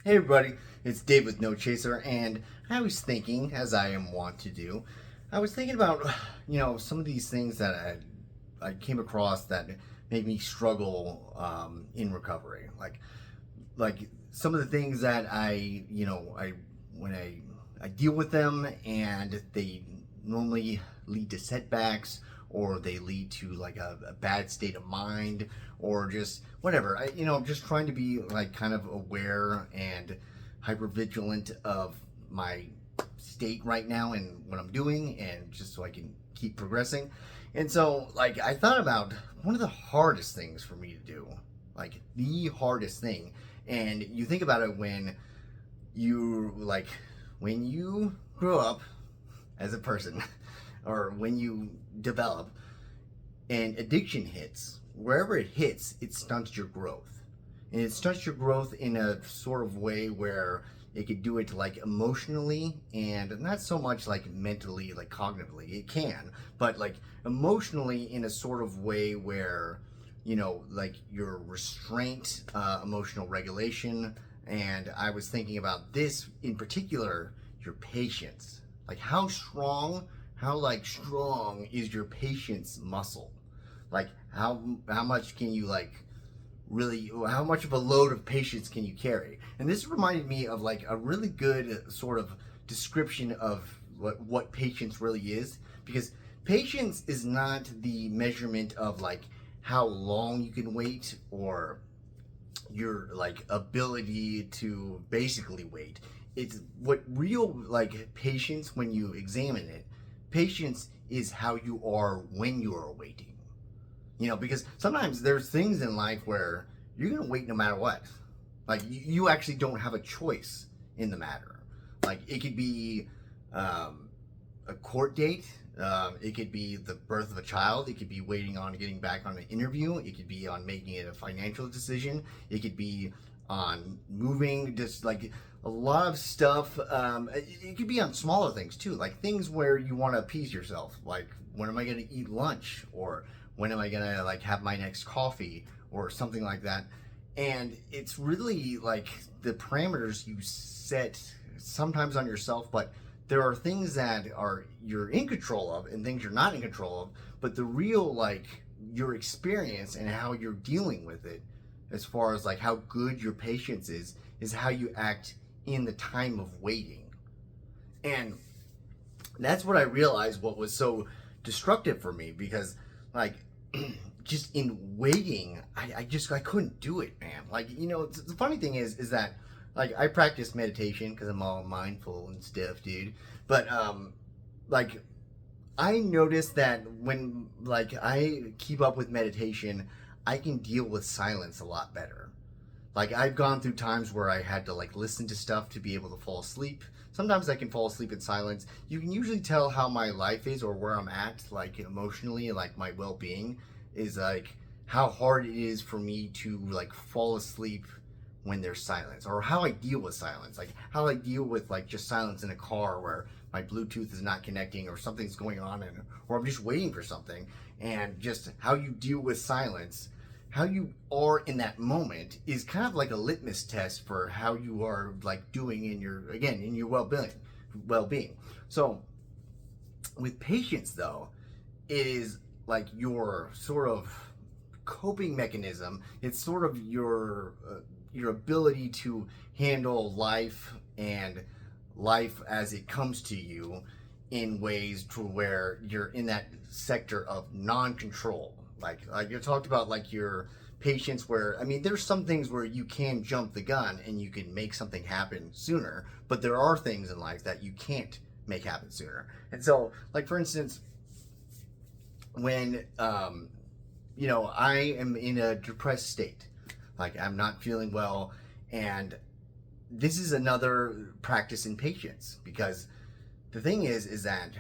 Hey everybody, it's Dave with No Chaser, and I was thinking, as I am wont to do, I was thinking about, some of these things that I came across that made me struggle in recovery. Like some of the things that when I deal with them, and they normally lead to setbacks, or they lead to like a bad state of mind, or just whatever. Just trying to be like kind of aware and hyper vigilant of my state right now and what I'm doing, and just so I can keep progressing. And so, like, I thought about one of the hardest things for me to do, like the hardest thing. And you think about it when you grow up as a person, or when you develop and addiction hits, wherever it hits, it stunts your growth. And it stunts your growth in a sort of way where it could do it like emotionally, and not so much like mentally, like cognitively. It can, but like emotionally in a sort of way where, like your restraint, emotional regulation. And I was thinking about this in particular, your patience. Like how strong is your patience muscle? Like how much can you like really, how much of a load of patience can you carry? And this reminded me of like a really good sort of description of what patience really is, because patience is not the measurement of like how long you can wait, or your like ability to basically wait. It's what real like patience, when you examine it, patience is how you are when you are waiting. Because sometimes there's things in life where you're gonna wait no matter what. Like you actually don't have a choice in the matter. Like it could be a court date. It could be the birth of a child. It could be waiting on getting back on an interview. It could be on making it a financial decision. It could be on moving, just like a lot of stuff. It could be on smaller things too, like things where you want to appease yourself. Like, when am I going to eat lunch? Or when am I going to like have my next coffee, or something like that? And it's really like the parameters you set sometimes on yourself, but there are things that are you're in control of and things you're not in control of. But the real, like, your experience and how you're dealing with it, as far as like how good your patience is how you act in the time of waiting. And that's what I realized, what was so destructive for me, because like just in waiting, I couldn't do it, man. Like, the funny thing is that like I practice meditation because I'm all mindful and stuff, dude. But like I noticed that when like I keep up with meditation, I can deal with silence a lot better. Like I've gone through times where I had to like listen to stuff to be able to fall asleep. Sometimes I can fall asleep in silence. You can usually tell how my life is, or where I'm at, like emotionally, like my well-being is like how hard it is for me to like fall asleep when there's silence, or how I deal with silence, like how I deal with like just silence in a car where my Bluetooth is not connecting, or something's going on, or I'm just waiting for something. And just how you deal with silence, how you are in that moment, is kind of like a litmus test for how you are like doing in your well-being. So with patience though, it is like your sort of coping mechanism. It's sort of your ability to handle life, and life as it comes to you, in ways to where you're in that sector of non-control. Like you talked about, like your patience, where I mean there's some things where you can jump the gun and you can make something happen sooner, but there are things in life that you can't make happen sooner. And so, like, for instance, when I am in a depressed state, like I'm not feeling well, and this is another practice in patience, because the thing is that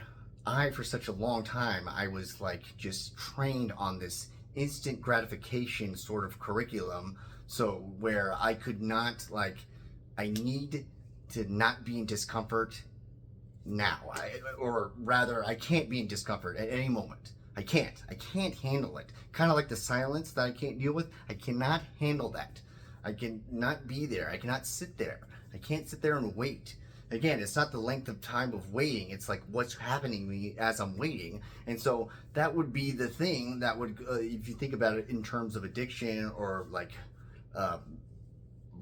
I, for such a long time, I was like just trained on this instant gratification sort of curriculum. So where I could not, like, I need to not be in discomfort now. Or rather, I can't be in discomfort at any moment. I can't handle it. Kind of like the silence that I can't deal with. I cannot handle that. I can not be there. I cannot sit there. I can't sit there and wait. Again, it's not the length of time of waiting. It's like what's happening to me as I'm waiting. And so that would be the thing that would, if you think about it in terms of addiction or like uh,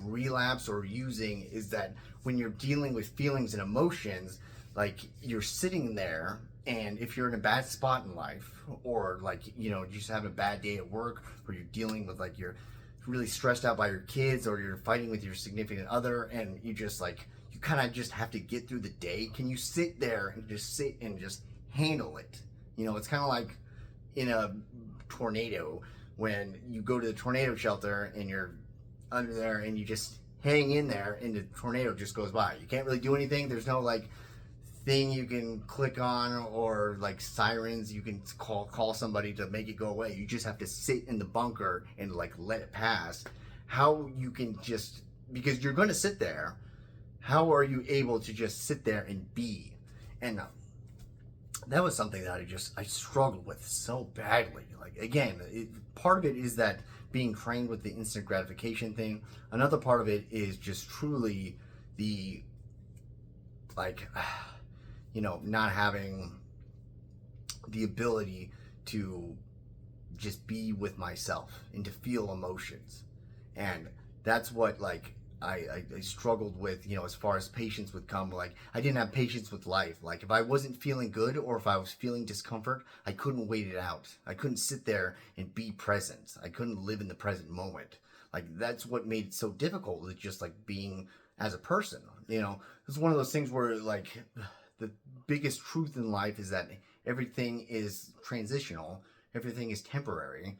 relapse or using, is that when you're dealing with feelings and emotions, like you're sitting there, and if you're in a bad spot in life, or like, you know, you just having a bad day at work, or you're dealing with like you're really stressed out by your kids, or you're fighting with your significant other, and you just like you kind of just have to get through the day, can you sit there and just sit and just handle it? You know, it's kind of like in a tornado, when you go to the tornado shelter and you're under there and you just hang in there and the tornado just goes by. You can't really do anything. There's no like thing you can click on, or like sirens you can call somebody to make it go away. You just have to sit in the bunker and like let it pass. How you can just, because you're going to sit there, how are you able to just sit there and be? And that was something that I struggled with so badly. Like again, part of it is that being trained with the instant gratification thing. Another part of it is just truly the like you know, not having the ability to just be with myself and to feel emotions. And that's what like I struggled with, you know, as far as patience would come. Like I didn't have patience with life. Like if I wasn't feeling good or if I was feeling discomfort, I couldn't wait it out. I couldn't sit there and be present. I couldn't live in the present moment. Like that's what made it so difficult, with just like being as a person. You know, it's one of those things where like the biggest truth in life is that everything is transitional, everything is temporary,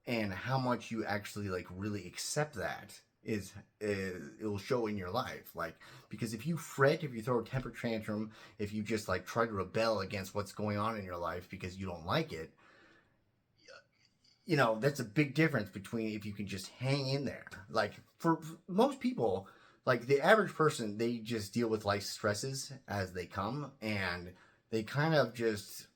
and how much you actually like really accept that is it'll show in your life. Like, because if you fret, if you throw a temper tantrum, if you just like try to rebel against what's going on in your life because you don't like it, you know, that's a big difference between if you can just hang in there. Like for most people, like the average person, they just deal with life stresses as they come, and they kind of just,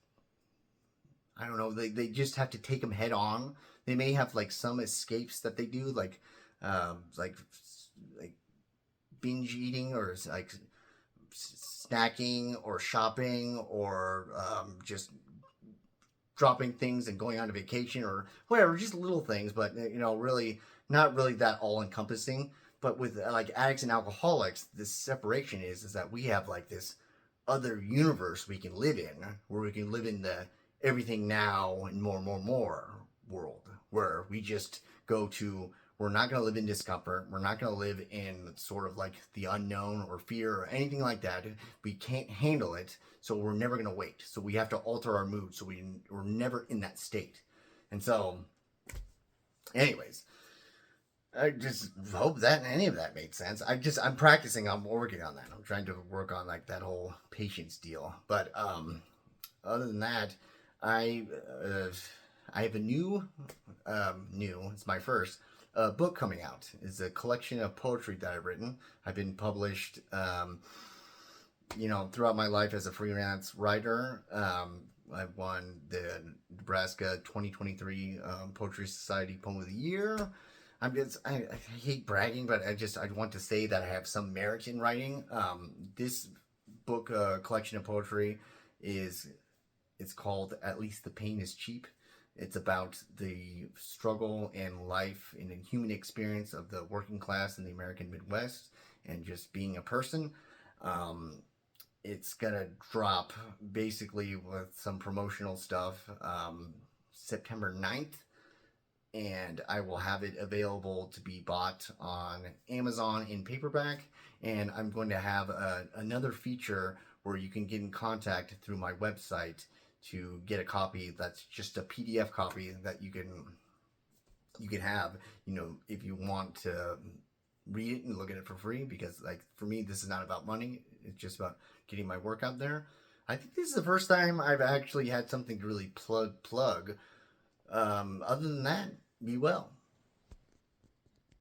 I don't know, they just have to take them head on. They may have like some escapes that they do, like like binge eating, or like snacking or shopping, or just dropping things and going on a vacation or whatever, just little things, but you know, really not really that all encompassing. But with like addicts and alcoholics, this separation is that we have like this other universe we can live in, where we can live in the everything now and more world, where we just go to, we're not going to live in discomfort, we're not going to live in sort of like the unknown or fear or anything like that. We can't handle it, so we're never going to wait, so we have to alter our mood, so we're never in that state. And so anyways, I just hope that any of that made sense. I'm practicing, I'm working on that. I'm trying to work on like that whole patience deal. But other than that, I uh, I have a it's my first book coming out. It's a collection of poetry that I've written. I've been published, you know, throughout my life as a freelance writer. I've won the Nebraska 2023 Poetry Society Poem of the Year. I hate bragging, but I want to say that I have some merit in writing. This book, collection of poetry, is it's called At Least the Pain is Cheap. It's about the struggle and life and the human experience of the working class in the American Midwest, and just being a person. It's gonna drop basically with some promotional stuff September 9th, and I will have it available to be bought on Amazon in paperback. And I'm going to have another feature where you can get in contact through my website to get a copy. That's just a PDF copy that you can have, you know, if you want to read it and look at it for free. Because like for me, this is not about money, it's just about getting my work out there. I think this is the first time I've actually had something to really plug. Other than that, be well.